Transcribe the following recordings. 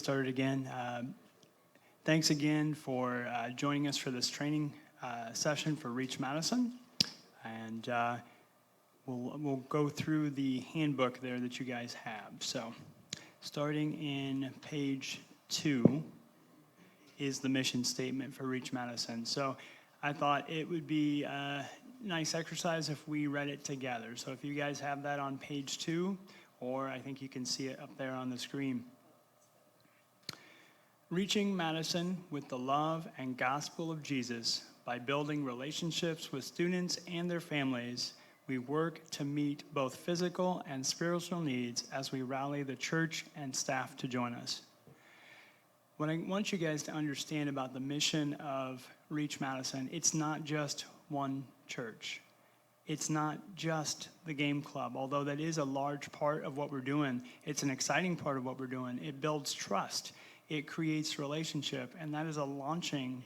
Started again. Thanks again for joining us for this training session for Reach Madison. And we'll go through the handbook there that you guys have. So starting in page 2 is the mission statement for Reach Madison. So I thought it would be a nice exercise if we read it together. So if you guys have that on page 2, or I think you can see it up there on the screen. Reaching Madison with the love and gospel of Jesus by building relationships with students and their families, we work to meet both physical and spiritual needs as we rally the church and staff to join us. What I want you guys to understand about the mission of Reach Madison, it's not just one church. It's not just the game club, although that is a large part of what we're doing. It's an exciting part of what we're doing. It builds trust. It creates relationship, and that is a launching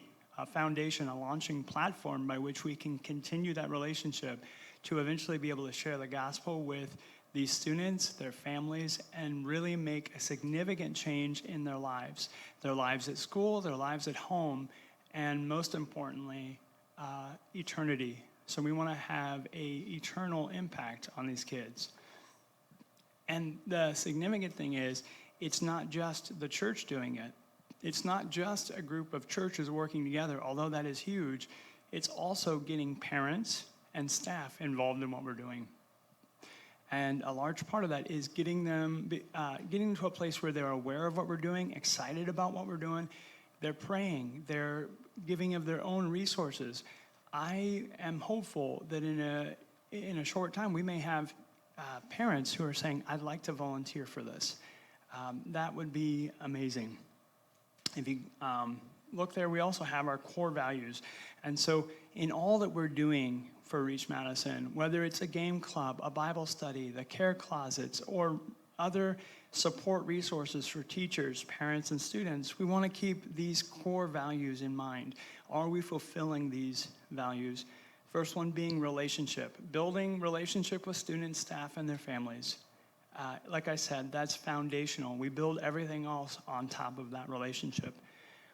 foundation, a launching platform by which we can continue that relationship to eventually be able to share the gospel with these students, their families, and really make a significant change in their lives at school, their lives at home, and most importantly, eternity. So we want to have an eternal impact on these kids. And the significant thing is, it's not just the church doing it. It's not just a group of churches working together, although that is huge. It's also getting parents and staff involved in what we're doing. And a large part of that is getting them to a place where they're aware of what we're doing, excited about what we're doing. They're praying. They're giving of their own resources. I am hopeful that in a short time, we may have parents who are saying, I'd like to volunteer for this. That would be amazing. If you look there, we also have our core values. And so in all that we're doing for Reach Madison, whether it's a game club, a Bible study, the care closets, or other support resources for teachers, parents, and students, we want to keep these core values in mind. Are we fulfilling these values? First one being relationship, building relationship with students, staff, and their families. Like I said, that's foundational. We build everything else on top of that relationship.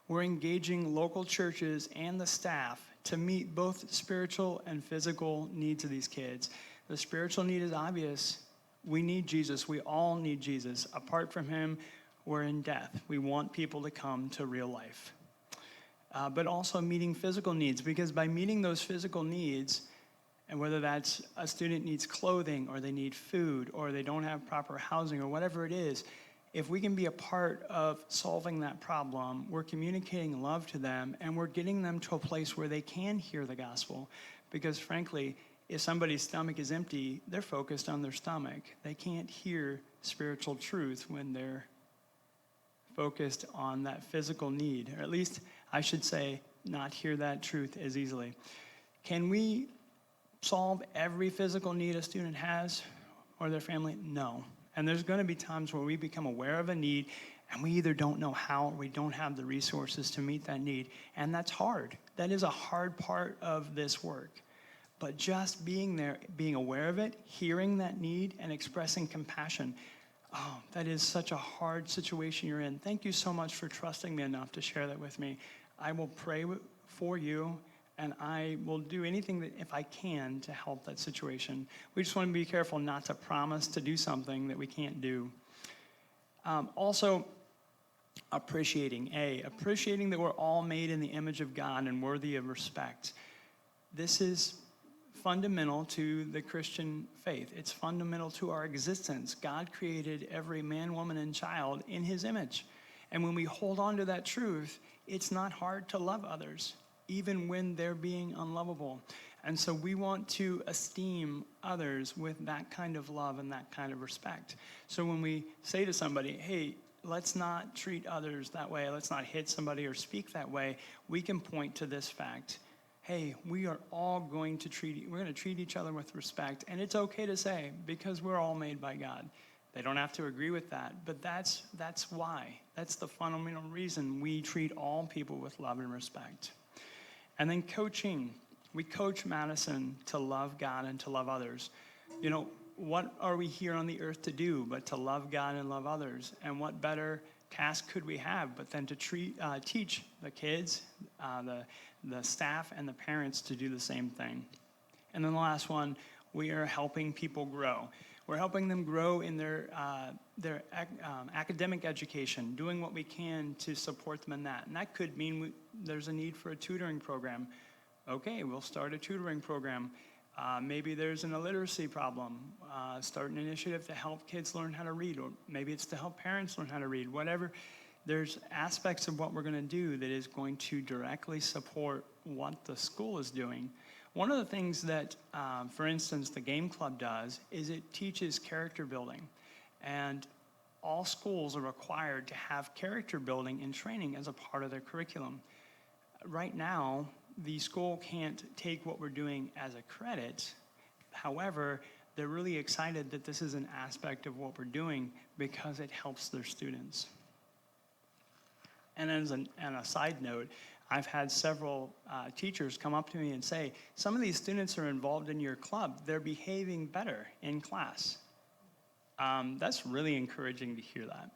We're engaging local churches and the staff to meet both spiritual and physical needs of these kids. The spiritual need is obvious. We need Jesus. We all need Jesus. Apart from him, we're in death. We want people to come to real life. But also meeting physical needs, because by meeting those physical needs, and whether that's a student needs clothing, or they need food, or they don't have proper housing, or whatever it is, if we can be a part of solving that problem, we're communicating love to them, and we're getting them to a place where they can hear the gospel. Because frankly, if somebody's stomach is empty, they're focused on their stomach. They can't hear spiritual truth when they're focused on that physical need, or at least I should say, not hear that truth as easily. Can we solve every physical need a student has or their family? No. And there's going to be times where we become aware of a need and we either don't know how or we don't have the resources to meet that need. And that's hard. That is a hard part of this work. But just being there, being aware of it, hearing that need, and expressing compassion, that is such a hard situation you're in. Thank you so much for trusting me enough to share that with me. I will pray for you, and I will do anything that if I can to help that situation. We just want to be careful not to promise to do something that we can't do. Also, appreciating that we're all made in the image of God and worthy of respect. This is fundamental to the Christian faith. It's fundamental to our existence. God created every man, woman, and child in his image. And when we hold on to that truth, it's not hard to love others, even when they're being unlovable. And so we want to esteem others with that kind of love and that kind of respect. So when we say to somebody, hey, let's not treat others that way, let's not hit somebody or speak that way, we can point to this fact. Hey, we are all going to treat each other with respect. And it's okay to say, because we're all made by God. They don't have to agree with that, but that's why. That's the fundamental reason we treat all people with love and respect. And then coaching. We coach Madison to love God and to love others. What are we here on the earth to do but to love God and love others? And what better task could we have but then to teach the kids, the staff, and the parents to do the same thing. And then the last one, we are helping people grow. We're helping them grow in their academic education, doing what we can to support them in that. And that could mean there's a need for a tutoring program. Okay, we'll start a tutoring program. Maybe there's an illiteracy problem. Start an initiative to help kids learn how to read, or maybe it's to help parents learn how to read, whatever. There's aspects of what we're going to do that is going to directly support what the school is doing. One of the things that, for instance, the Game Club does is it teaches character building. And all schools are required to have character building and training as a part of their curriculum. Right now, the school can't take what we're doing as a credit. However, they're really excited that this is an aspect of what we're doing because it helps their students. And as a side note, I've had several teachers come up to me and say, some of these students are involved in your club. They're behaving better in class. That's really encouraging to hear that.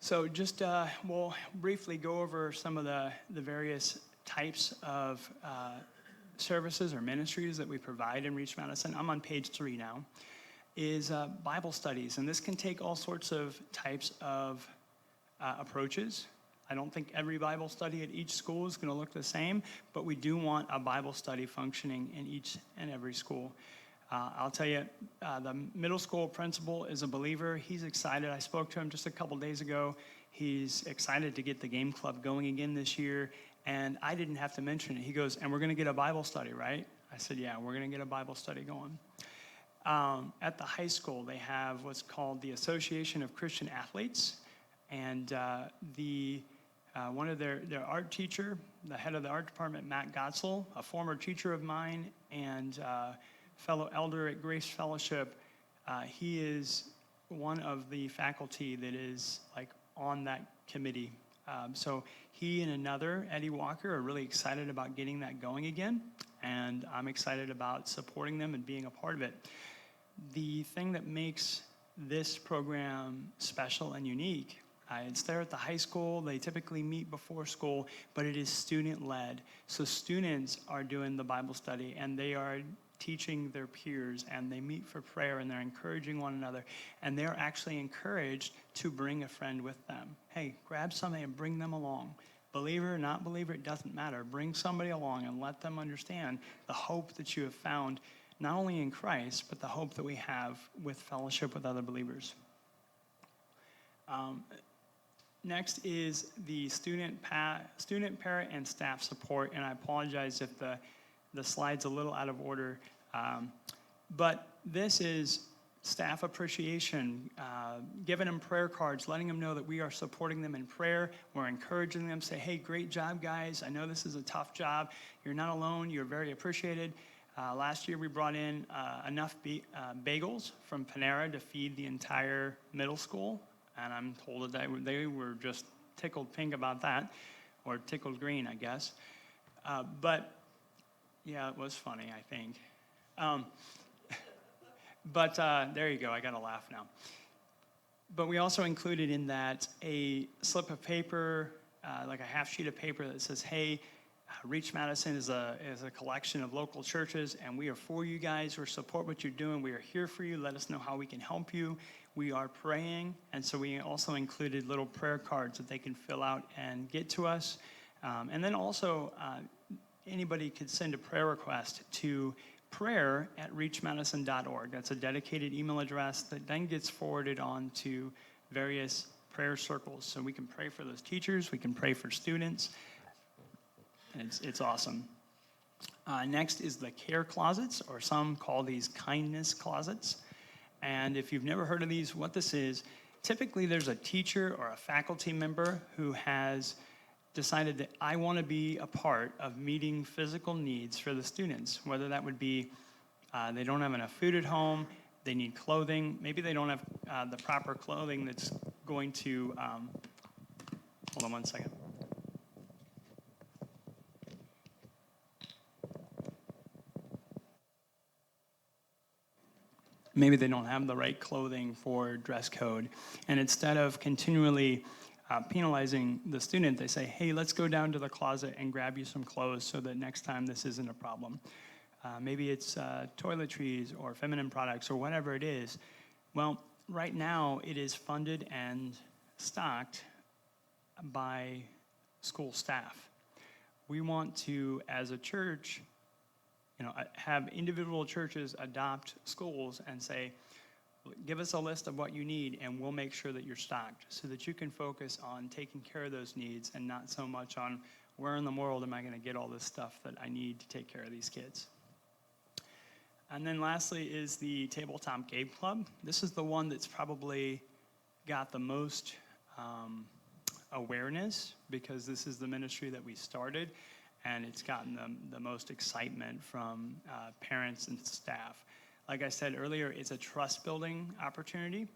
So just we'll briefly go over some of the various types of services or ministries that we provide in Reach Madison. I'm on page 3 now, is Bible studies. And this can take all sorts of types of approaches. I don't think every Bible study at each school is going to look the same, but we do want a Bible study functioning in each and every school. I'll tell you, the middle school principal is a believer. He's excited. I spoke to him just a couple days ago. He's excited to get the Game Club going again this year, and I didn't have to mention it. He goes, and we're going to get a Bible study, right? I said, yeah, we're going to get a Bible study going. At the high school, they have what's called the Association of Christian Athletes, and one of their art teacher, the head of the art department, Matt Gotzel, a former teacher of mine and fellow elder at Grace Fellowship, he is one of the faculty that is like on that committee. So he and another, Eddie Walker, are really excited about getting that going again, and I'm excited about supporting them and being a part of it. The thing that makes this program special and unique, it's there at the high school. They typically meet before school, but it is student-led. So students are doing the Bible study, and they are teaching their peers, and they meet for prayer, and they're encouraging one another, and they're actually encouraged to bring a friend with them. Hey, grab somebody and bring them along. Believer, not believer, it doesn't matter. Bring somebody along and let them understand the hope that you have found, not only in Christ, but the hope that we have with fellowship with other believers. Next is the student, parent, and staff support, and I apologize if the slide's a little out of order, but this is staff appreciation, giving them prayer cards, letting them know that we are supporting them in prayer. We're encouraging them, say, hey, great job, guys. I know this is a tough job. You're not alone. You're very appreciated. Last year we brought in enough bagels from Panera to feed the entire middle school. And I'm told that they were just tickled pink about that, or tickled green, I guess. But, yeah, it was funny, I think. But there you go, I got a laugh now. But we also included in that a slip of paper, like a half sheet of paper that says, hey, Reach Madison is a collection of local churches, and we are for you guys. We support what you're doing. We are here for you. Let us know how we can help you. We are praying, and so we also included little prayer cards that they can fill out and get to us. And then also, anybody could send a prayer request to prayer@reachmadison.org. That's a dedicated email address that then gets forwarded on to various prayer circles. So we can pray for those teachers. We can pray for students. And it's awesome. Next is the care closets, or some call these kindness closets. And if you've never heard of these, what this is, typically there's a teacher or a faculty member who has decided that I want to be a part of meeting physical needs for the students, whether that would be they don't have enough food at home, they need clothing, maybe they don't have the proper clothing that's going to, hold on one second. Maybe they don't have the right clothing for dress code. And instead of continually penalizing the student, they say, hey, let's go down to the closet and grab you some clothes so that next time this isn't a problem. Maybe it's toiletries or feminine products or whatever it is. Well, right now it is funded and stocked by school staff. We want to, as a church, have individual churches adopt schools and say, give us a list of what you need and we'll make sure that you're stocked so that you can focus on taking care of those needs and not so much on where in the world am I going to get all this stuff that I need to take care of these kids. And then lastly is the Tabletop Game Club. This is the one that's probably got the most awareness because this is the ministry that we started, and it's gotten the most excitement from parents and staff. Like I said earlier, it's a trust-building opportunity.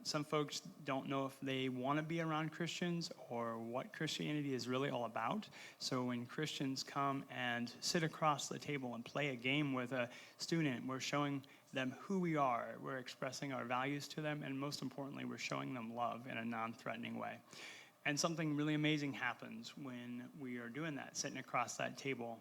Some folks don't know if they want to be around Christians or what Christianity is really all about. So when Christians come and sit across the table and play a game with a student, we're showing them who we are. We're expressing our values to them, and most importantly, we're showing them love in a non-threatening way. And something really amazing happens when we are doing that, sitting across that table.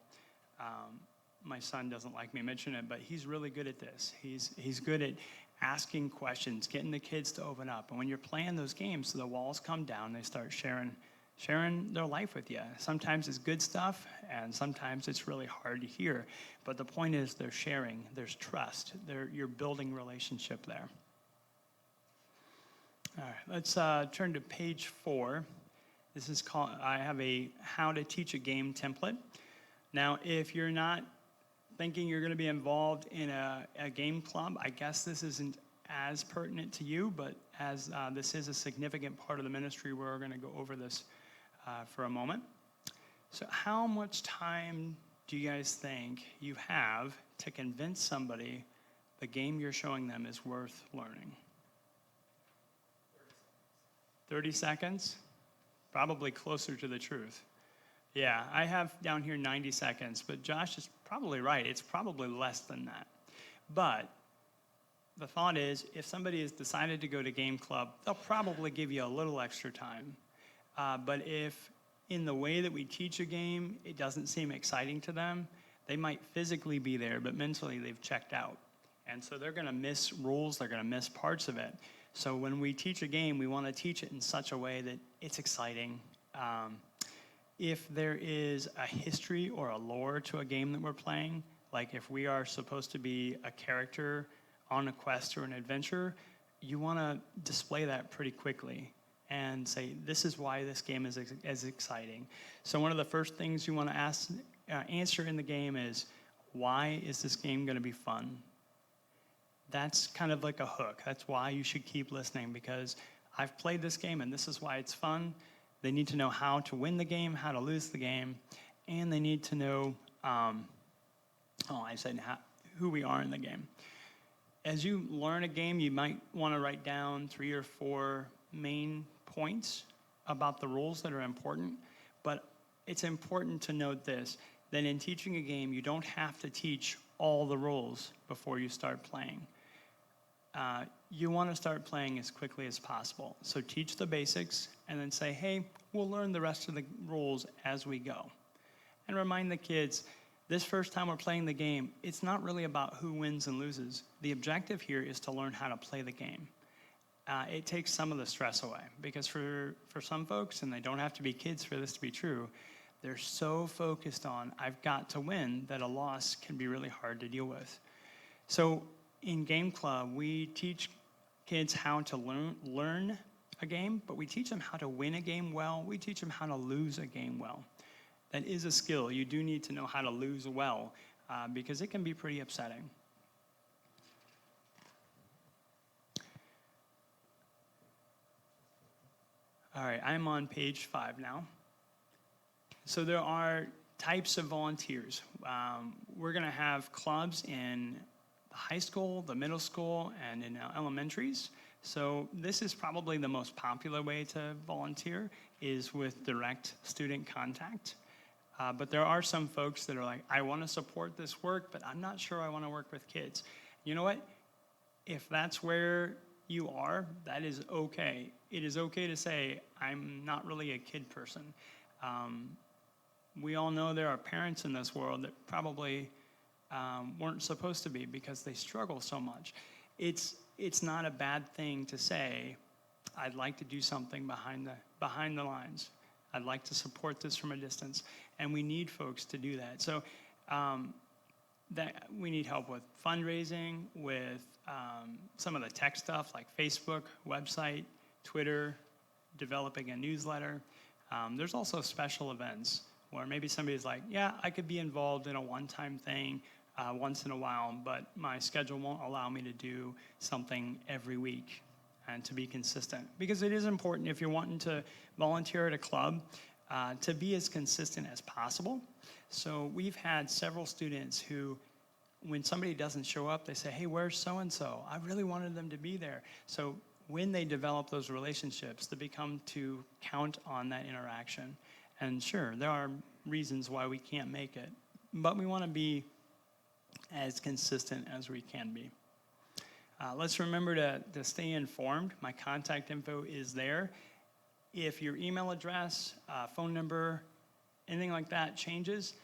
My son doesn't like me mentioning it, but he's really good at this. He's good at asking questions, getting the kids to open up. And when you're playing those games, the walls come down, they start sharing their life with you. Sometimes it's good stuff, and sometimes it's really hard to hear. But the point is they're sharing, there's trust, you're building relationship there. All right, let's turn to page 4. This is called, I have a how to teach a game template. Now, if you're not thinking you're going to be involved in a game club, I guess this isn't as pertinent to you, but as this is a significant part of the ministry, we're going to go over this for a moment. So how much time do you guys think you have to convince somebody the game you're showing them is worth learning? 30 seconds? Probably closer to the truth. Yeah, I have down here 90 seconds, but Josh is probably right. It's probably less than that. But the thought is, if somebody has decided to go to game club, they'll probably give you a little extra time. But if in the way that we teach a game, it doesn't seem exciting to them, they might physically be there, but mentally they've checked out. And so they're going to miss rules, they're going to miss parts of it. So when we teach a game, we want to teach it in such a way that it's exciting. If there is a history or a lore to a game that we're playing, like if we are supposed to be a character on a quest or an adventure, you want to display that pretty quickly and say, this is why this game is as exciting. So one of the first things you want to answer in the game is, why is this game going to be fun? That's kind of like a hook. That's why you should keep listening, because I've played this game and this is why it's fun. They need to know how to win the game, how to lose the game, and they need to know, who we are in the game. As you learn a game, you might want to write down 3 or 4 main points about the rules that are important, but it's important to note this, that in teaching a game, you don't have to teach all the rules before you start playing. You want to start playing as quickly as possible. So teach the basics and then say, hey, we'll learn the rest of the rules as we go. And remind the kids, this first time we're playing the game, it's not really about who wins and loses. The objective here is to learn how to play the game. It takes some of the stress away, because for some folks, and they don't have to be kids for this to be true, they're so focused on, I've got to win, that a loss can be really hard to deal with. So in Game Club, we teach kids how to learn a game, but we teach them how to win a game well. We teach them how to lose a game well. That is a skill. You do need to know how to lose well, because it can be pretty upsetting. All right, I'm on page 5 now. So there are types of volunteers. We're going to have clubs in the high school, the middle school, and in elementaries. So this is probably the most popular way to volunteer, is with direct student contact. But there are some folks that are like, I want to support this work, but I'm not sure I want to work with kids. You know what? If that's where you are, that is okay. It is okay to say, I'm not really a kid person. We all know there are parents in this world that probably weren't supposed to be because they struggle so much. It's not a bad thing to say, I'd like to do something behind the lines. I'd like to support this from a distance. And we need folks to do that. So that we need help with fundraising, with some of the tech stuff like Facebook, website, Twitter, developing a newsletter. There's also special events where maybe somebody's like, yeah, I could be involved in a one-time thing once in a while, but my schedule won't allow me to do something every week and to be consistent. Because it is important if you're wanting to volunteer at a club to be as consistent as possible. So we've had several students who, when somebody doesn't show up, they say, hey, where's so-and-so? I really wanted them to be there. So when they develop those relationships, they become to count on that interaction. And sure, there are reasons why we can't make it, but we want to be as consistent as we can be. Let's remember to stay informed. My contact info is there. If your email address, phone number, anything like that changes,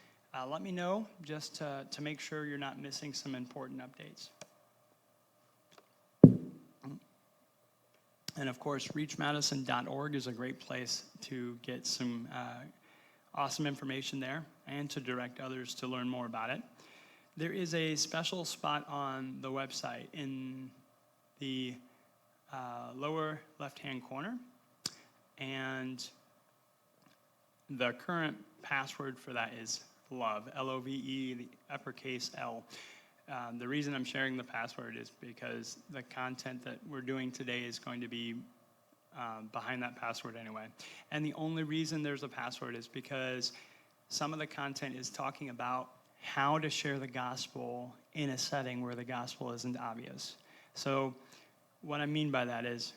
let me know just to make sure you're not missing some important updates. And of course, reachmadison.org is a great place to get some awesome information there and to direct others to learn more about it. There is a special spot on the website in the lower left-hand corner, and the current password for that is LOVE, L-O-V-E, the uppercase L. The reason I'm sharing the password is because the content that we're doing today is going to be behind that password anyway. And the only reason there's a password is because some of the content is talking about how to share the gospel in a setting where the gospel isn't obvious. So what I mean by that is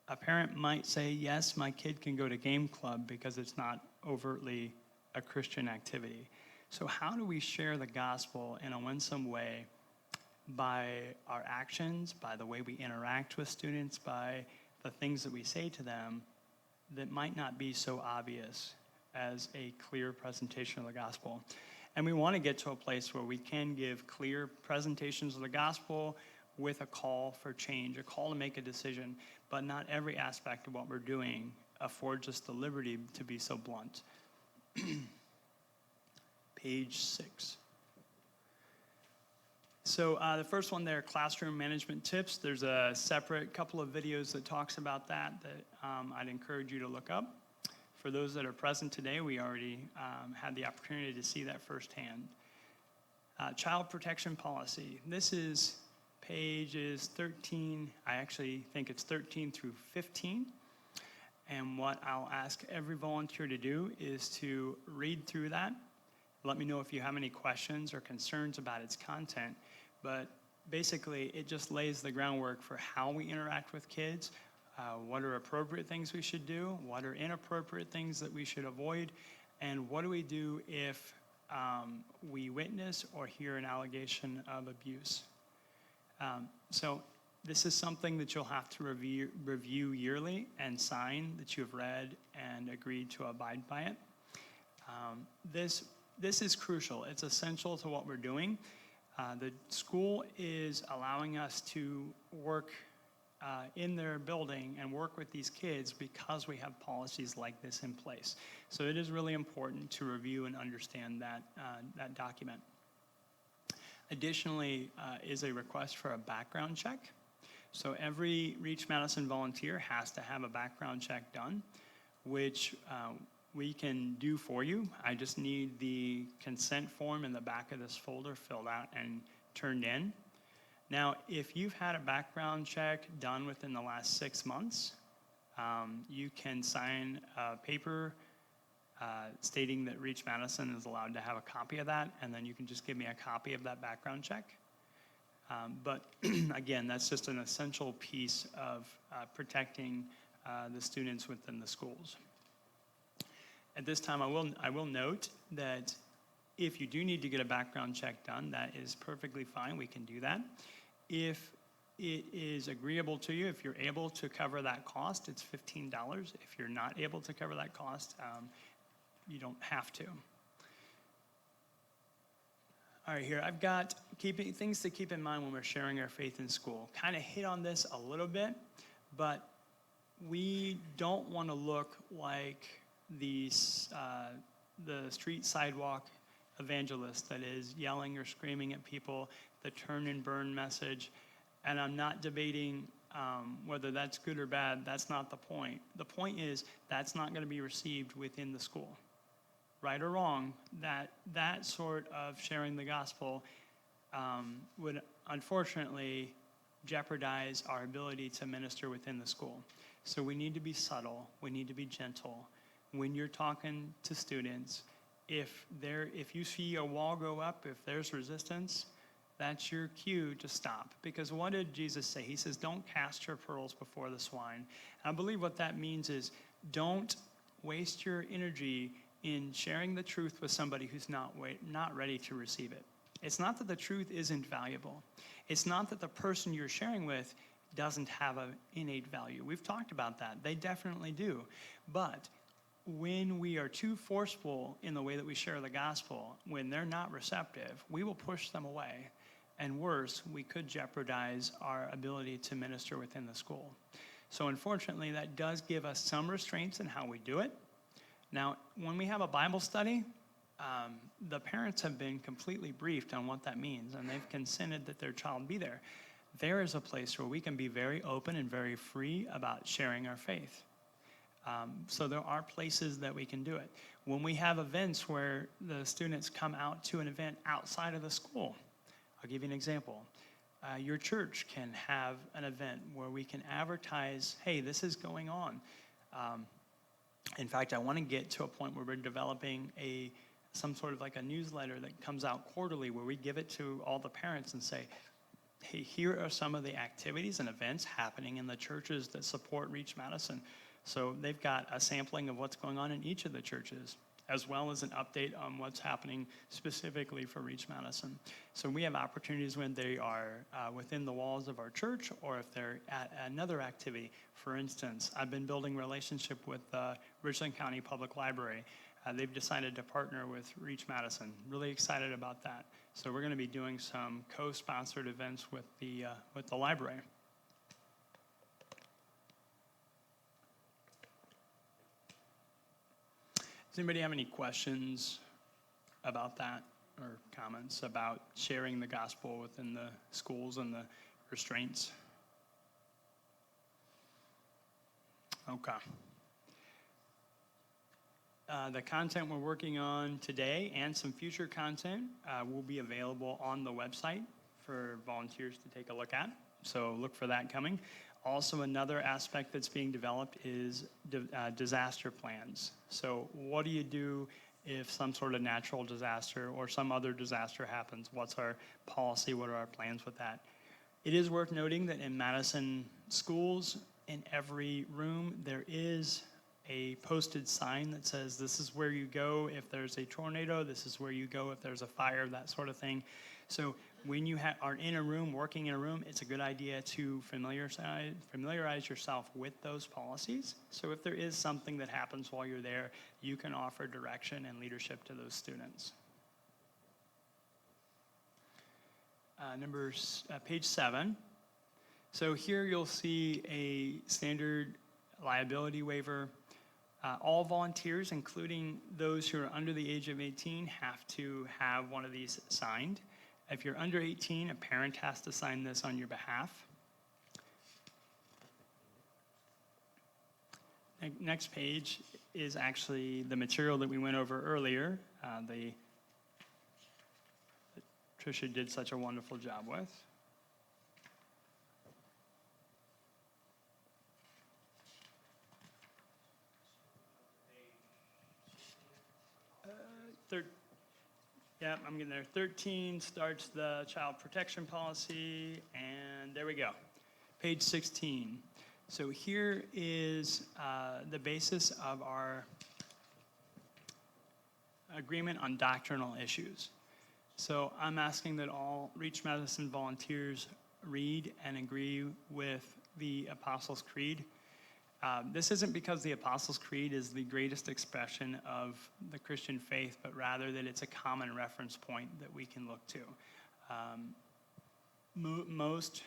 a parent might say, yes, my kid can go to game club because it's not overtly a Christian activity. So how do we share the gospel in a winsome way by our actions, by the way we interact with students, by the things that we say to them that might not be so obvious as a clear presentation of the gospel? And we want to get to a place where we can give clear presentations of the gospel with a call for change, a call to make a decision, but not every aspect of what we're doing affords us the liberty to be so blunt. Page 6. So the first one there, classroom management tips. There's a separate couple of videos that talks about that I'd encourage you to look up. For those that are present today, we already had the opportunity to see that firsthand. Child protection policy. This is pages 13. I actually think it's 13 through 15. And what I'll ask every volunteer to do is to read through that. Let me know if you have any questions or concerns about its content. But basically, it just lays the groundwork for how we interact with kids, what are appropriate things we should do, what are inappropriate things that we should avoid, and what do we do if we witness or hear an allegation of abuse. So this is something that you'll have to review yearly and sign that you have read and agreed to abide by it. This is crucial. It's essential to what we're doing. The school is allowing us to work in their building and work with these kids because we have policies like this in place. So it is really important to review and understand that document. Additionally, is a request for a background check. So every Reach Madison volunteer has to have a background check done, which we can do for you. I just need the consent form in the back of this folder filled out and turned in. Now, if you've had a background check done within the last 6 months, you can sign a paper stating that Reach Madison is allowed to have a copy of that, and then you can just give me a copy of that background check. But again, that's just an essential piece of protecting the students within the schools. At this time, I will note that if you do need to get a background check done, that is perfectly fine. We can do that. If it is agreeable to you, if you're able to cover that cost, it's $15. If you're not able to cover that cost, you don't have to. All right, here I've got things to keep in mind when we're sharing our faith in school. Kind of hit on this a little bit, but we don't want to look like the street sidewalk evangelist that is yelling or screaming at people, the turn and burn message. And I'm not debating whether that's good or bad. That's not the point. The point is that's not going to be received within the school. Right or wrong, that sort of sharing the gospel would unfortunately jeopardize our ability to minister within the school. So we need to be subtle. We need to be gentle. When you're talking to students, if you see a wall go up, if there's resistance, that's your cue to stop. Because what did Jesus say? He says, don't cast your pearls before the swine. And I believe what that means is don't waste your energy in sharing the truth with somebody who's not ready to receive it. It's not that the truth isn't valuable. It's not that the person you're sharing with doesn't have an innate value. We've talked about that. They definitely do. But when we are too forceful in the way that we share the gospel, when they're not receptive, we will push them away. And worse, we could jeopardize our ability to minister within the school. So unfortunately, that does give us some restraints in how we do it. Now, when we have a Bible study, the parents have been completely briefed on what that means, and they've consented that their child be there. There is a place where we can be very open and very free about sharing our faith. So there are places that we can do it. When we have events where the students come out to an event outside of the school, I'll give you an example. Your church can have an event where we can advertise, hey, this is going on. In fact, I want to get to a point where we're developing some sort of like a newsletter that comes out quarterly where we give it to all the parents and say, hey, here are some of the activities and events happening in the churches that support Reach Madison. So they've got a sampling of what's going on in each of the churches, as well as an update on what's happening specifically for Reach Madison. So we have opportunities when they are within the walls of our church, or if they're at another activity. For instance, I've been building relationship with Richland County Public Library. They've decided to partner with Reach Madison. Really excited about that. So we're going to be doing some co-sponsored events with the library. Does anybody have any questions about that or comments about sharing the gospel within the schools and the restraints? Okay. The content we're working on today and some future content will be available on the website for volunteers to take a look at. So look for that coming. Also, another aspect that's being developed is disaster plans. So what do you do if some sort of natural disaster or some other disaster happens? What's our policy? What are our plans with that? It is worth noting that in Madison schools, in every room, there is a posted sign that says, this is where you go if there's a tornado, this is where you go if there's a fire, that sort of thing. So when you are in a room, working in a room, it's a good idea to familiarize yourself with those policies. So if there is something that happens while you're there, you can offer direction and leadership to those students. Page 7. So here you'll see a standard liability waiver. All volunteers, including those who are under the age of 18, have to have one of these signed. If you're under 18, a parent has to sign this on your behalf. Next page is actually the material that we went over earlier. That Tricia did such a wonderful job with. Yeah, I'm getting there. 13 starts the child protection policy, and there we go. Page 16. So here is the basis of our agreement on doctrinal issues. So I'm asking that all Reach Madison volunteers read and agree with the Apostles' Creed. This isn't because the Apostles' Creed is the greatest expression of the Christian faith, but rather that it's a common reference point that we can look to. Most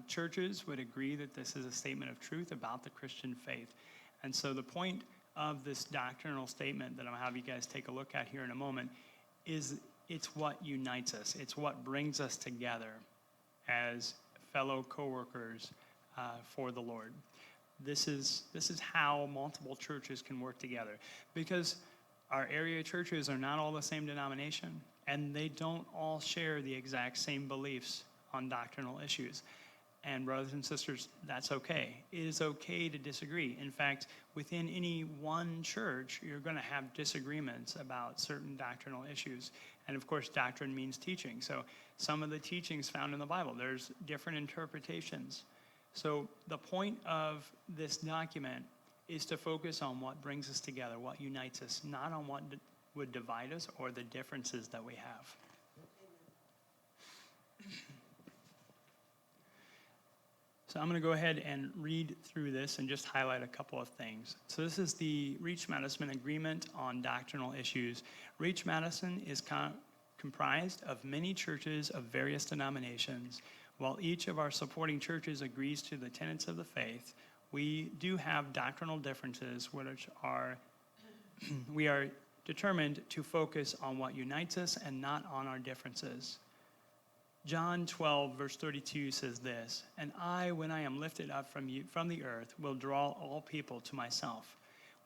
churches would agree that this is a statement of truth about the Christian faith. And so the point of this doctrinal statement that I'll have you guys take a look at here in a moment is it's what unites us. It's what brings us together as fellow co-workers for the Lord. This is how multiple churches can work together, because our area churches are not all the same denomination, and they don't all share the exact same beliefs on doctrinal issues. And brothers and sisters, that's okay. It is okay to disagree. In fact, within any one church, you're going to have disagreements about certain doctrinal issues. And of course, doctrine means teaching. So some of the teachings found in the Bible, there's different interpretations. So the point of this document is to focus on what brings us together, what unites us, not on what would divide us or the differences that we have. So I'm going to go ahead and read through this and just highlight a couple of things. So this is the Reach Madison Agreement on Doctrinal Issues. Reach Madison is comprised of many churches of various denominations. While each of our supporting churches agrees to the tenets of the faith, we do have doctrinal differences which are, we are determined to focus on what unites us and not on our differences. John 12, verse 32 says this, "And I, when I am lifted up from the earth, will draw all people to myself."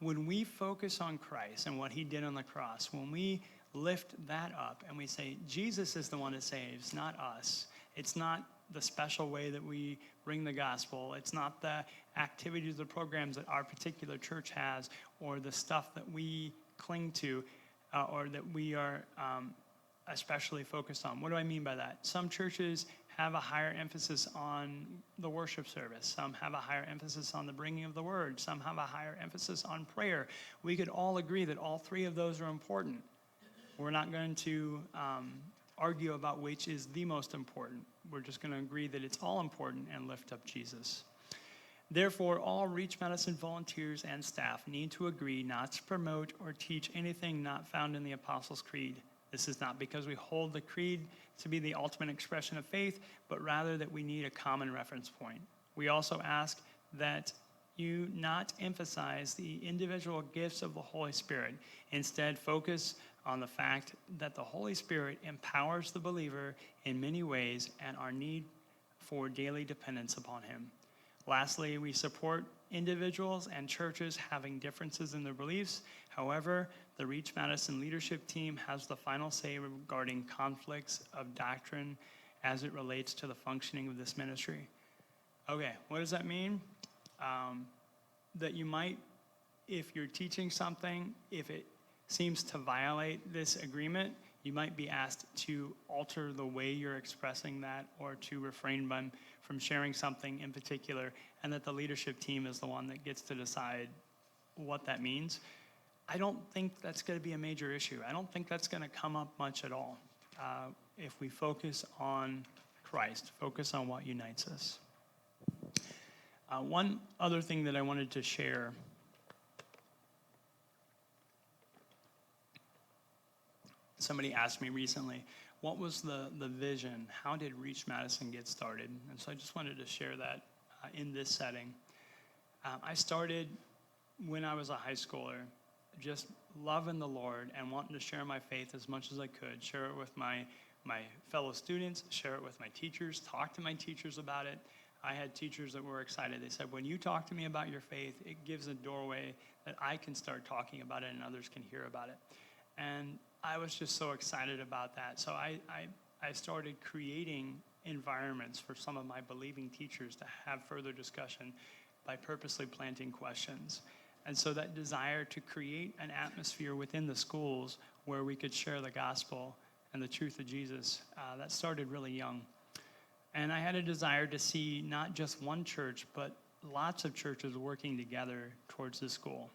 When we focus on Christ and what he did on the cross, when we lift that up and we say, Jesus is the one that saves, not us. It's not the special way that we bring the gospel. It's not the activities or programs that our particular church has or the stuff that we cling to or that we are especially focused on. What do I mean by that? Some churches have a higher emphasis on the worship service. Some have a higher emphasis on the bringing of the word. Some have a higher emphasis on prayer. We could all agree that all three of those are important. We're not going to argue about which is the most important. We're just going to agree that it's all important and lift up Jesus. Therefore, all Reach Madison volunteers and staff need to agree not to promote or teach anything not found in the Apostles' Creed. This is not because we hold the creed to be the ultimate expression of faith, but rather that we need a common reference point. We also ask that you not emphasize the individual gifts of the Holy Spirit. Instead, focus on the fact that the Holy Spirit empowers the believer in many ways and our need for daily dependence upon him. Lastly, we support individuals and churches having differences in their beliefs. However, the Reach Madison leadership team has the final say regarding conflicts of doctrine as it relates to the functioning of this ministry. Okay, what does that mean? That you might, if you're teaching something, if it seems to violate this agreement, you might be asked to alter the way you're expressing that or to refrain from sharing something in particular, and that the leadership team is the one that gets to decide what that means. I don't think that's going to be a major issue. I don't think that's going to come up much at all if we focus on Christ, focus on what unites us. One other thing that I wanted to share. Somebody asked me recently, what was the vision? How did Reach Madison get started? And so I just wanted to share that in this setting. I started when I was a high schooler, just loving the Lord and wanting to share my faith as much as I could, share it with my fellow students, share it with my teachers, talk to my teachers about it. I had teachers that were excited. They said, when you talk to me about your faith, it gives a doorway that I can start talking about it and others can hear about it. And I was just so excited about that. So I started creating environments for some of my believing teachers to have further discussion by purposely planting questions. And so that desire to create an atmosphere within the schools where we could share the gospel and the truth of Jesus, that started really young. And I had a desire to see not just one church, but lots of churches working together towards this goal.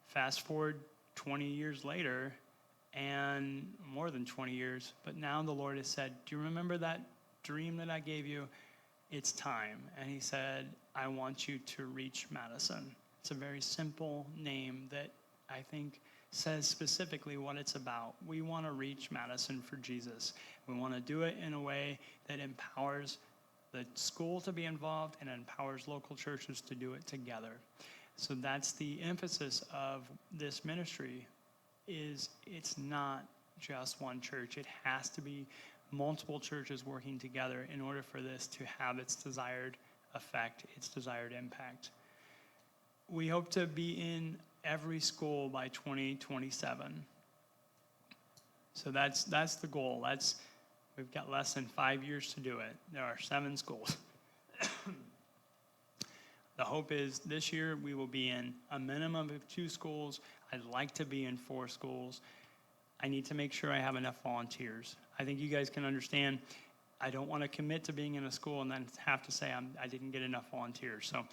Fast forward 20 years later, and more than 20 years, but now the Lord has said, do you remember that dream that I gave you, it's time. And he said, I want you to reach Madison. It's a very simple name that I think says specifically what it's about. We want to reach Madison for Jesus. We want to do it in a way that empowers the school to be involved and empowers local churches to do it together. So that's the emphasis of this ministry. It's not just one church. It has to be multiple churches working together in order for this to have its desired effect, its desired impact. We hope to be in every school by 2027. So that's the goal. We've got less than 5 years to do it. There are 7 schools. The hope is this year we will be in a minimum of 2 schools. I'd like to be in 4 schools. I need to make sure I have enough volunteers. I think you guys can understand, I don't want to commit to being in a school and then have to say I didn't get enough volunteers. So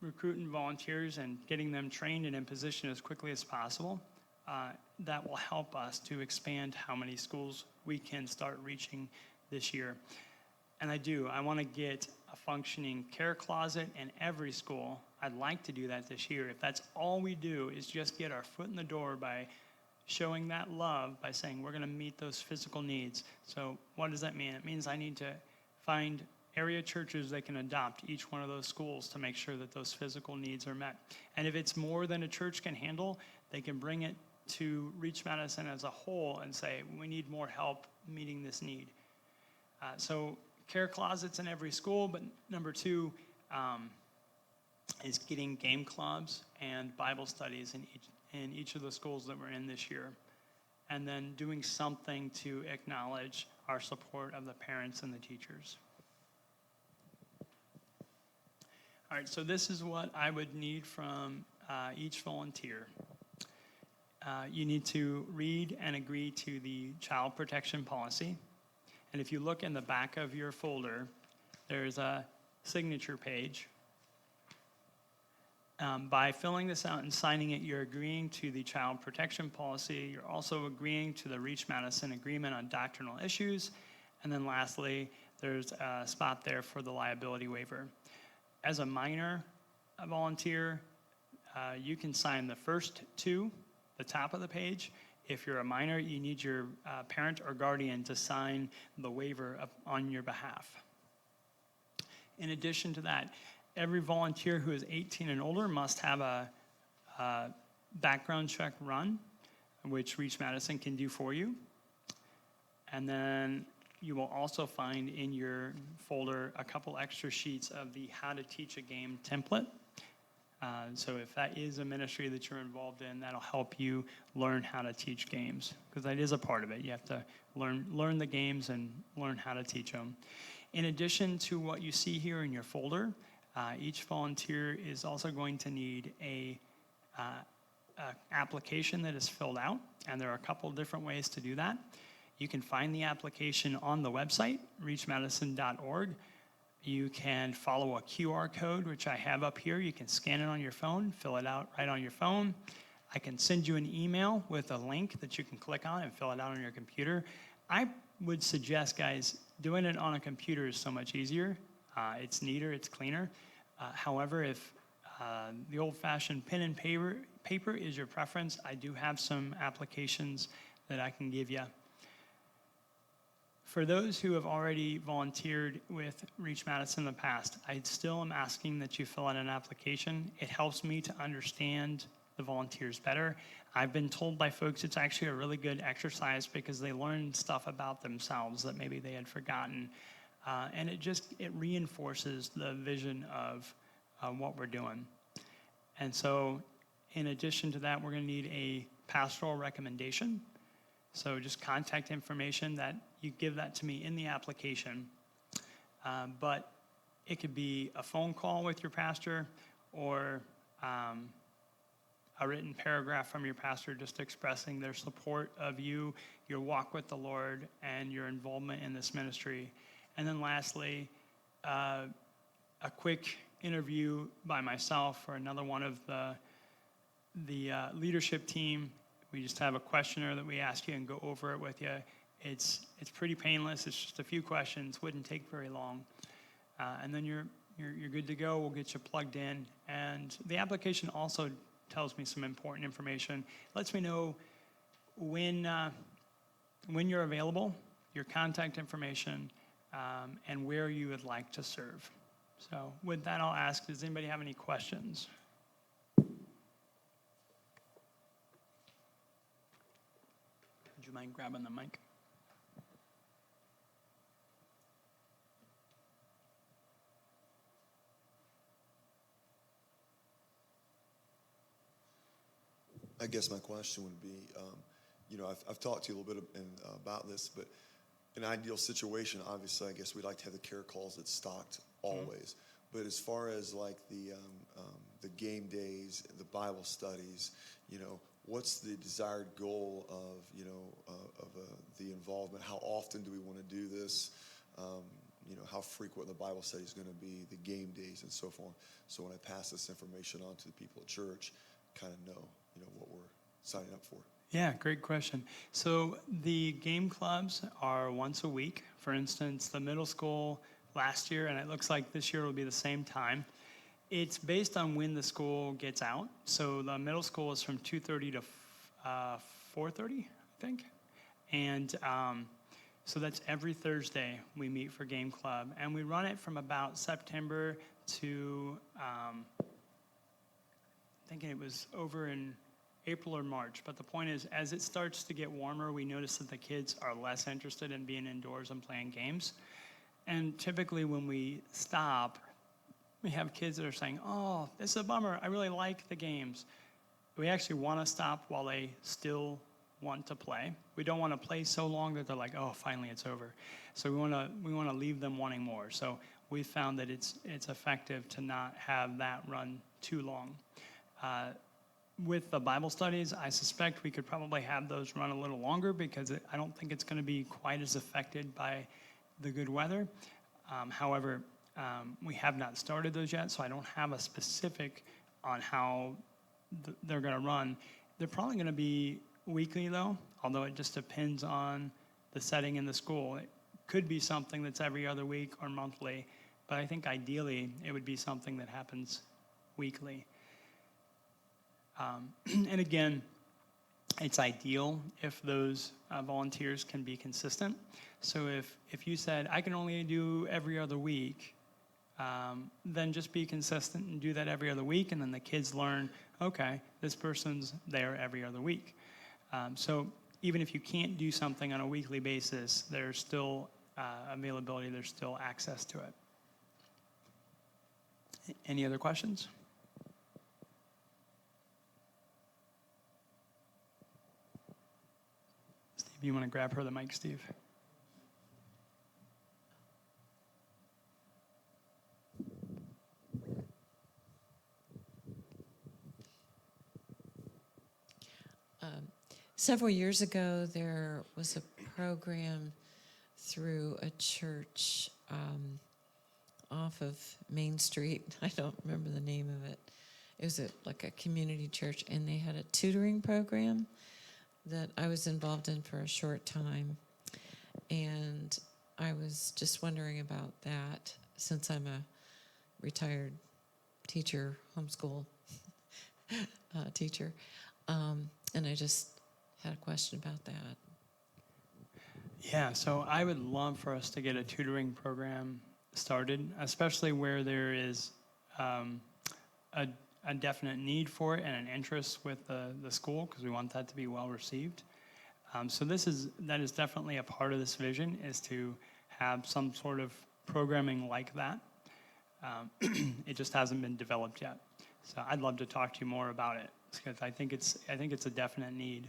recruiting volunteers and getting them trained and in position as quickly as possible, that will help us to expand how many schools we can start reaching this year. And I want to get a functioning care closet in every school. I'd like to do that this year. If that's all we do is just get our foot in the door by showing that love, by saying we're going to meet those physical needs. So what does that mean? It means I need to find area churches that can adopt each one of those schools to make sure that those physical needs are met. And if it's more than a church can handle, they can bring it to Reach Madison as a whole and say, we need more help meeting this need. So care closets in every school, but number 2 is getting game clubs and Bible studies in each of the schools that we're in this year. And then doing something to acknowledge our support of the parents and the teachers. All right, so this is what I would need from each volunteer. You need to read and agree to the child protection policy. And if you look in the back of your folder, there's a signature page. By filling this out and signing it, you're agreeing to the child protection policy. You're also agreeing to the Reach Madison agreement on doctrinal issues. And then lastly, there's a spot there for the liability waiver. As a minor volunteer, you can sign the first 2, the top of the page. If you're a minor, you need your parent or guardian to sign the waiver on your behalf. In addition to that, every volunteer who is 18 and older must have a background check run, which Reach Madison can do for you. And then you will also find in your folder a couple extra sheets of the How to Teach a Game template. So if that is a ministry that you're involved in, that'll help you learn how to teach games, because that is a part of it. You have to learn the games and learn how to teach them. In addition to what you see here in your folder, each volunteer is also going to need a application that is filled out, and there are a couple different ways to do that. You can find the application on the website, reachmadison.org. You can follow a QR code, which I have up here. You can scan it on your phone, fill it out right on your phone. I can send you an email with a link that you can click on and fill it out on your computer. I would suggest, guys, doing it on a computer is so much easier. It's neater, it's cleaner. However, if the old-fashioned pen and paper is your preference, I do have some applications that I can give you. For those who have already volunteered with Reach Madison in the past, I still am asking that you fill out an application. It helps me to understand the volunteers better. I've been told by folks it's actually a really good exercise because they learn stuff about themselves that maybe they had forgotten. And it reinforces the vision of what we're doing. And so in addition to that, we're going to need a pastoral recommendation. So just contact information that you give that to me in the application. But it could be a phone call with your pastor or a written paragraph from your pastor just expressing their support of you, your walk with the Lord, and your involvement in this ministry. And then lastly, a quick interview by myself or another one of the leadership team. We just have a questionnaire that we ask you and go over it with you. It's pretty painless. It's just a few questions. Wouldn't take very long, and then you're good to go. We'll get you plugged in, and the application also tells me some important information. Lets me know when you're available, your contact information, and where you would like to serve. So with that, I'll ask, does anybody have any questions? Would you mind grabbing the mic? I guess my question would be, I've talked to you a little bit about this, but in an ideal situation, obviously, I guess we'd like to have the care calls that's stocked always. Mm-hmm. But as far as like the game days, the Bible studies, what's the desired goal of the involvement? How often do we want to do this? How frequent the Bible study is going to be, the game days, and so forth. So when I pass this information on to the people at church, kind of know what we're signing up for. Yeah, great question. So the game clubs are once a week. For instance, the middle school last year, and it looks like this year will be the same time. It's based on when the school gets out. So the middle school is from 2:30 to 4:30, I think. And so that's every Thursday we meet for game club. And we run it from about September to, thinking it was over in April or March. But the point is, as it starts to get warmer, we notice that the kids are less interested in being indoors and playing games. And typically when we stop, we have kids that are saying, oh, this is a bummer. I really like the games. We actually want to stop while they still want to play. We don't want to play so long that they're like, oh, finally it's over. So we want to leave them wanting more. So we found that it's effective to not have that run too long. With the Bible studies, I suspect we could probably have those run a little longer because I don't think it's going to be quite as affected by the good weather. However, we have not started those yet, so I don't have a specific on how they're going to run. They're probably going to be weekly, though, although it just depends on the setting in the school. It could be something that's every other week or monthly, but I think ideally it would be something that happens weekly. And again, it's ideal if those volunteers can be consistent. So if you said, I can only do every other week, then just be consistent and do that every other week, and then the kids learn, okay, this person's there every other week. So even if you can't do something on a weekly basis, there's still availability, there's still access to it. Any other questions? Steve, you want to grab her the mic, Steve? Several years ago, there was a program through a church off of Main Street. I don't remember the name of it. It was like a community church, and they had a tutoring program that I was involved in for a short time. And I was just wondering about that, since I'm a retired teacher, homeschool teacher. And I just had a question about that. Yeah, so I would love for us to get a tutoring program started, especially where there is a definite need for it and an interest with the school, because we want that to be well received. So that is definitely a part of this vision, is to have some sort of programming like that. It just hasn't been developed yet. So I'd love to talk to you more about it, because I think it's a definite need.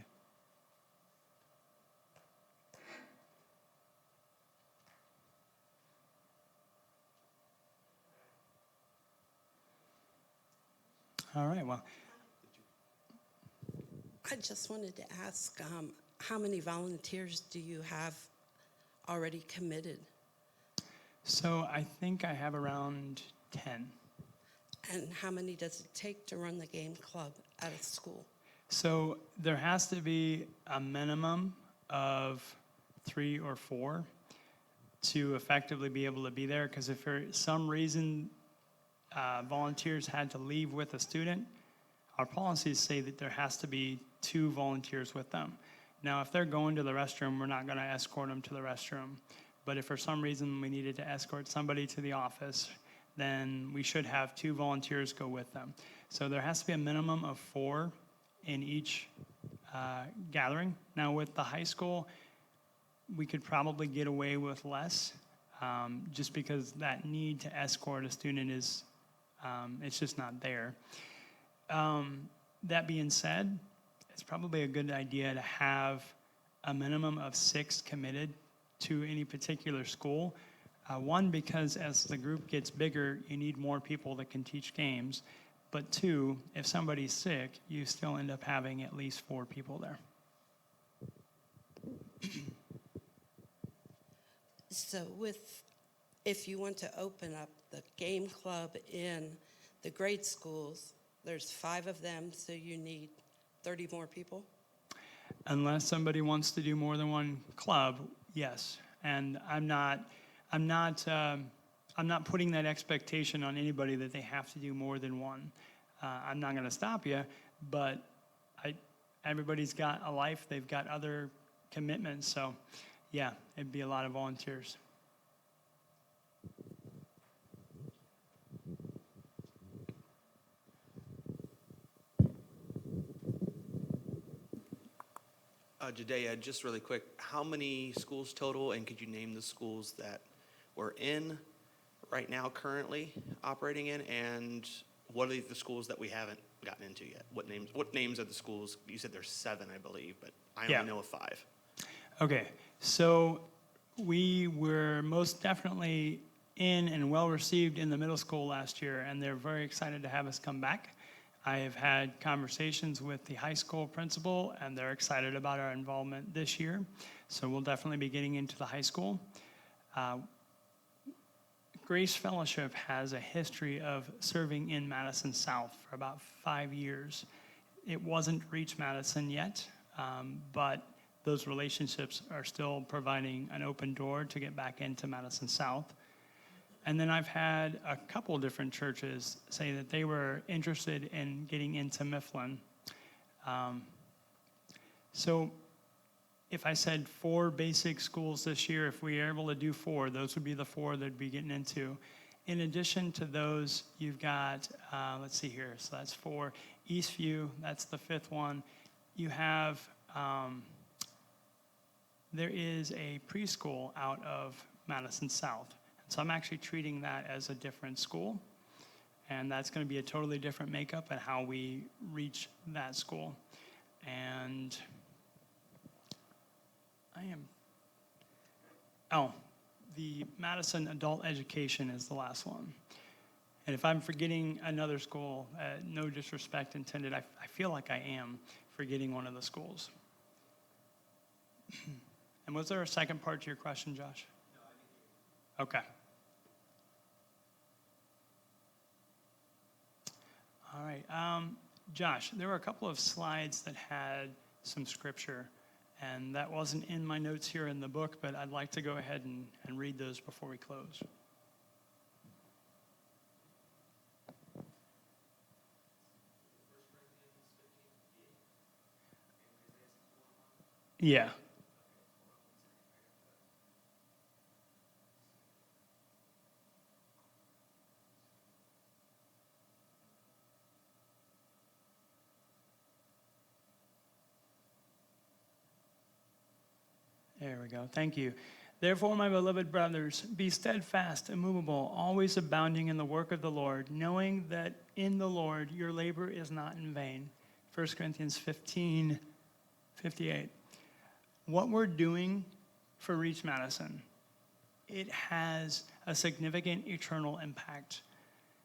All right, well. I just wanted to ask, how many volunteers do you have already committed? So I think I have around 10. And how many does it take to run the game club at a school? So there has to be a minimum of 3 or 4 to effectively be able to be there. Because if for some reason volunteers had to leave with a student, our policies say that there has to be 2 volunteers with them. Now, if they're going to the restroom, we're not going to escort them to the restroom. But if for some reason we needed to escort somebody to the office, then we should have 2 volunteers go with them. So there has to be a minimum of 4 in each gathering. Now, with the high school, we could probably get away with less, just because that need to escort a student is, it's just not there. That being said, it's probably a good idea to have a minimum of 6 committed to any particular school. One, because as the group gets bigger, you need more people that can teach games. But 2, if somebody's sick, you still end up having at least 4 people there. So if you want to open up the game club in the grade schools, there's 5 of them, so you need 30 more people? Unless somebody wants to do more than one club, yes. And I'm not putting that expectation on anybody that they have to do more than one. I'm not going to stop you, but everybody's got a life. They've got other commitments. So, yeah, it'd be a lot of volunteers. Jadae, just really quick, how many schools total, and could you name the schools that we're in right now currently operating in, and what are the schools that we haven't gotten into yet? What names are the schools? You said there's 7, I believe, but I only know of 5. Okay, so we were most definitely in and well received in the middle school last year, and they're very excited to have us come back. I have had conversations with the high school principal, and they're excited about our involvement this year. So we'll definitely be getting into the high school. Grace Fellowship has a history of serving in Madison South for about 5 years. It wasn't Reach Madison yet, but those relationships are still providing an open door to get back into Madison South. And then I've had a couple different churches say that they were interested in getting into Mifflin. So if I said 4 basic schools this year, if we are able to do 4, those would be the 4 that would be getting into. In addition to those, you've got, let's see here, so that's 4. Eastview, that's the 5th one. You have, there is a preschool out of Madison South. So I'm actually treating that as a different school, and that's going to be a totally different makeup and how we reach that school. And the Madison Adult Education is the last one. And if I'm forgetting another school, no disrespect intended, I feel like I am forgetting one of the schools. And was there a second part to your question, Josh? No, I didn't. Okay. All right. Josh, there were a couple of slides that had some scripture, and that wasn't in my notes here in the book, but I'd like to go ahead and read those before we close. Yeah. There we go. Thank you. Therefore, my beloved brothers, be steadfast, immovable, always abounding in the work of the Lord, knowing that in the Lord your labor is not in vain. 1 Corinthians 15:58. What we're doing for Reach Madison, it has a significant eternal impact.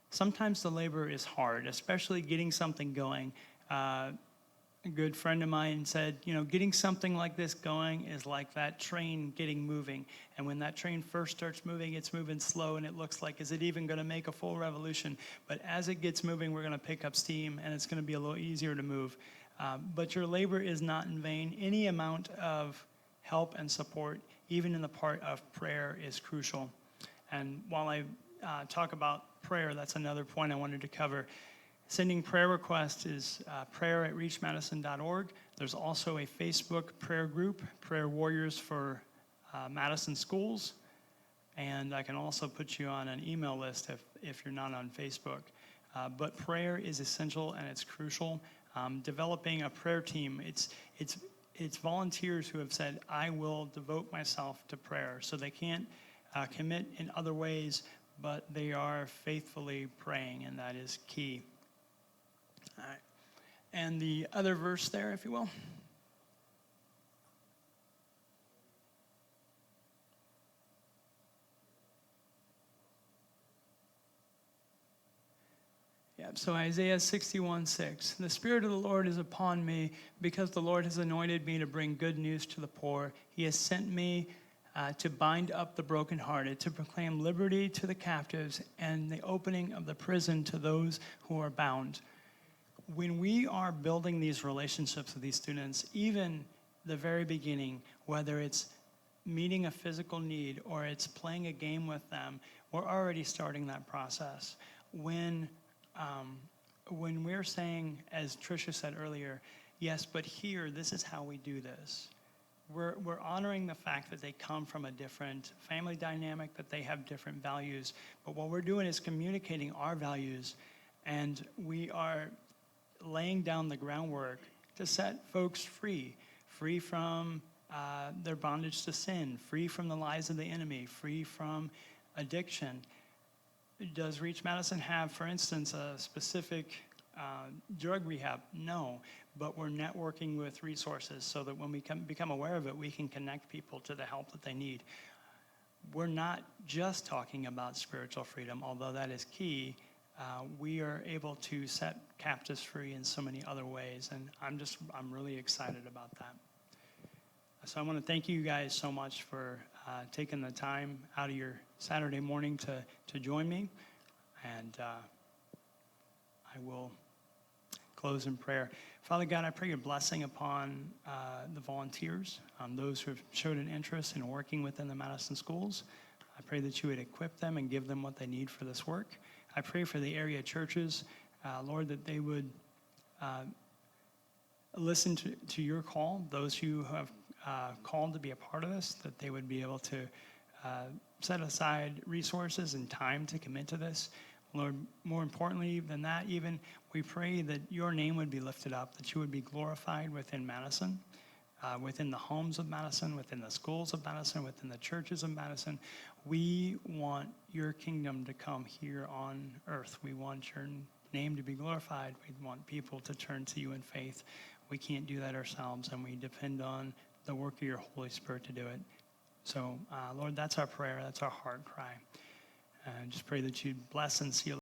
Sometimes the labor is hard, especially getting something going. A good friend of mine said, getting something like this going is like that train getting moving. And when that train first starts moving, it's moving slow, and it looks like, is it even going to make a full revolution? But as it gets moving, we're going to pick up steam, and it's going to be a little easier to move. But your labor is not in vain. Any amount of help and support even in the part of prayer, is crucial. And while I talk about prayer, that's another point I wanted to cover. Sending prayer requests is prayer@reachmadison.org. There's also a Facebook prayer group, Prayer Warriors for Madison Schools. And I can also put you on an email list if you're not on Facebook. But prayer is essential and it's crucial. Developing a prayer team, it's volunteers who have said, I will devote myself to prayer. So they can't commit in other ways, but they are faithfully praying, and that is key. All right. And the other verse there, if you will. Yeah, so Isaiah 61:6. The Spirit of the Lord is upon me because the Lord has anointed me to bring good news to the poor. He has sent me to bind up the brokenhearted, to proclaim liberty to the captives and the opening of the prison to those who are bound. When we are building these relationships with these students, even the very beginning, whether it's meeting a physical need or it's playing a game with them, we're already starting that process. When we're saying, as Tricia said earlier, yes, but here, this is how we do this. We're honoring the fact that they come from a different family dynamic, that they have different values. But what we're doing is communicating our values, and we are laying down the groundwork to set folks free from their bondage to sin, free from the lies of the enemy, free from addiction. Does Reach Madison have, for instance, a specific drug rehab? No, but we're networking with resources so that when we become aware of it, we can connect people to the help that they need. We're not just talking about spiritual freedom, although that is key. We are able to set captives free in so many other ways, and I'm really excited about that. So I want to thank you guys so much for taking the time out of your Saturday morning to join me, and I will close in prayer. Father God, I pray your blessing upon the volunteers, those who have showed an interest in working within the Madison schools. I pray that you would equip them and give them what they need for this work. I pray for the area churches, Lord, that they would listen to your call, those who have called to be a part of this, that they would be able to set aside resources and time to commit to this. Lord, more importantly than that, even we pray that your name would be lifted up, that you would be glorified within Madison, within the homes of Madison, within the schools of Madison, within the churches of Madison. We want your kingdom to come here on earth. We want your name to be glorified. We want people to turn to you in faith. We can't do that ourselves, and we depend on the work of your Holy Spirit to do it. So, Lord, that's our prayer. That's our heart cry. And just pray that you'd bless and seal